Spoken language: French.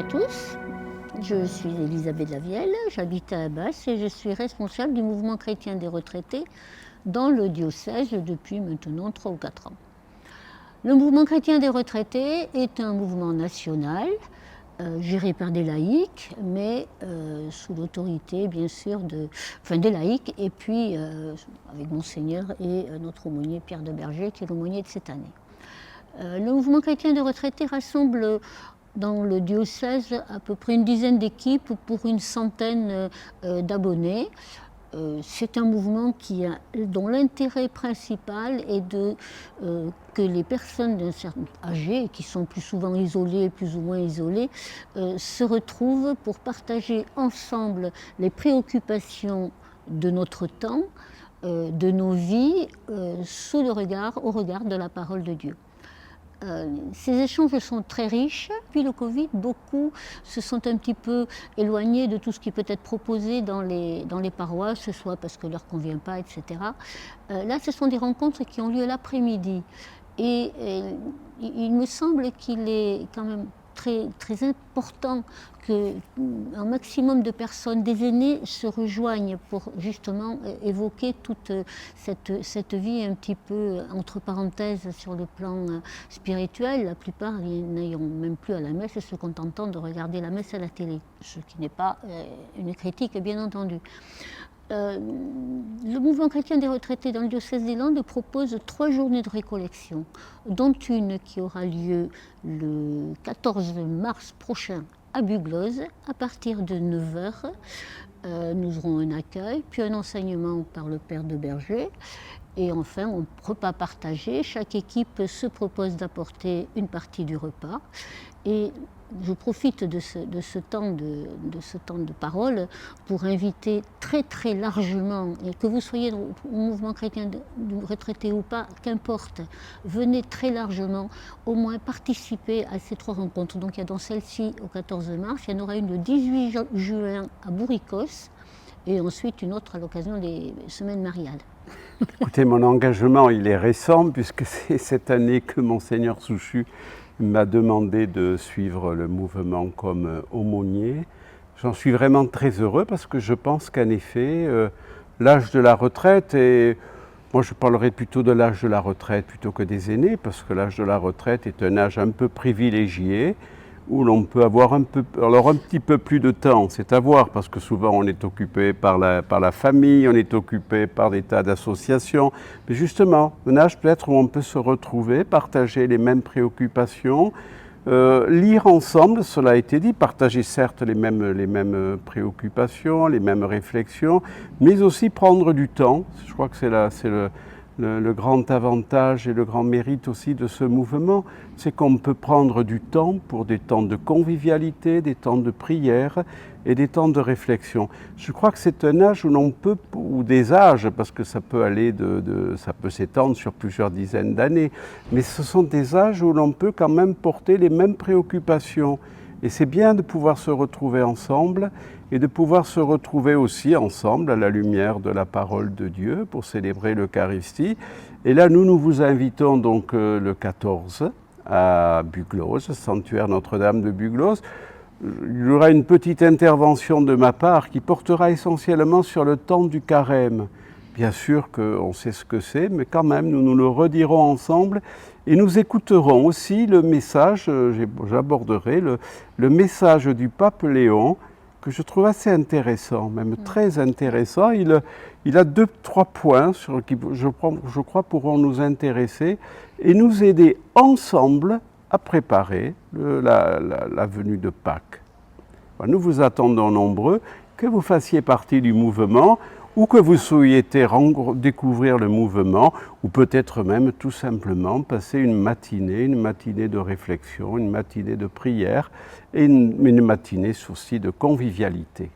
tous, je suis Elisabeth Lavielle, j'habite à Abas et je suis responsable du mouvement chrétien des retraités dans le diocèse depuis maintenant 3 ou 4 ans. Le mouvement chrétien des retraités est un mouvement national géré par des laïcs, mais sous l'autorité bien sûr des laïcs et puis avec Monseigneur et notre aumônier Pierre de Berger qui est l'aumônier de cette année. Le mouvement chrétien des retraités rassemble dans le diocèse à peu près une dizaine d'équipes pour une centaine d'abonnés. C'est un mouvement dont l'intérêt principal est que les personnes d'un certain âgé, qui sont plus souvent isolées, plus ou moins isolées, se retrouvent pour partager ensemble les préoccupations de notre temps, de nos vies, au regard de la parole de Dieu. Ces échanges sont très riches. Depuis le Covid, beaucoup se sont un petit peu éloignés de tout ce qui peut être proposé dans les paroisses, soit parce que leur convient pas, etc. Là, ce sont des rencontres qui ont lieu l'après-midi. Et il me semble qu'il est quand même très, très important qu'un maximum de personnes, des aînés, se rejoignent pour justement évoquer toute cette vie un petit peu entre parenthèses sur le plan spirituel. La plupart n'ayant même plus à la messe et se contentant de regarder la messe à la télé, ce qui n'est pas une critique bien entendu. Le mouvement chrétien des retraités dans le diocèse des Landes propose 3 journées de récollection, dont une qui aura lieu le 14 mars prochain à Bugloz, à partir de 9h. Nous aurons un accueil, puis un enseignement par le Père de Berger, et enfin un repas partagé. Chaque équipe se propose d'apporter une partie du repas. Et je profite de ce temps de parole pour inviter très très largement, et que vous soyez au mouvement chrétien de retraités ou pas, qu'importe, venez très largement au moins participer à ces 3 rencontres. Donc il y a dans celle-ci au 14 mars, il y en aura une le 18 juin à Bourricos et ensuite une autre à l'occasion des semaines mariales. Écoutez, mon engagement il est récent puisque c'est cette année que Monseigneur Souchu m'a demandé de suivre le mouvement comme aumônier. J'en suis vraiment très heureux parce que je pense qu'en effet, l'âge de la retraite, et moi je parlerai plutôt de l'âge de la retraite plutôt que des aînés, parce que l'âge de la retraite est un âge un peu privilégié, où l'on peut avoir un petit peu plus de temps, c'est à voir, parce que souvent on est occupé par la famille, on est occupé par des tas d'associations, mais justement, un âge peut-être où on peut se retrouver, partager les mêmes préoccupations, lire ensemble, cela a été dit, partager certes les mêmes préoccupations, les mêmes réflexions, mais aussi prendre du temps. Je crois que c'est le grand avantage et le grand mérite aussi de ce mouvement, c'est qu'on peut prendre du temps pour des temps de convivialité, des temps de prière et des temps de réflexion. Je crois que c'est un âge où l'on peut, ou des âges, parce que ça peut aller ça peut s'étendre sur plusieurs dizaines d'années, mais ce sont des âges où l'on peut quand même porter les mêmes préoccupations. Et c'est bien de pouvoir se retrouver ensemble et de pouvoir se retrouver aussi ensemble à la lumière de la parole de Dieu pour célébrer l'Eucharistie. Et là, nous vous invitons donc le 14 à Bugloz, sanctuaire Notre-Dame de Bugloz. Il y aura une petite intervention de ma part qui portera essentiellement sur le temps du carême. Bien sûr qu'on sait ce que c'est, mais quand même, nous le redirons ensemble et nous écouterons aussi le message, j'aborderai le message du pape Léon, que je trouve assez intéressant, même très intéressant. Il a 2-3 points qui, je crois, pourront nous intéresser et nous aider ensemble à préparer la venue de Pâques. Nous vous attendons nombreux, que vous fassiez partie du mouvement ou que vous souhaitez découvrir le mouvement, ou peut-être même tout simplement passer une matinée de réflexion, une matinée de prière et une matinée aussi de convivialité.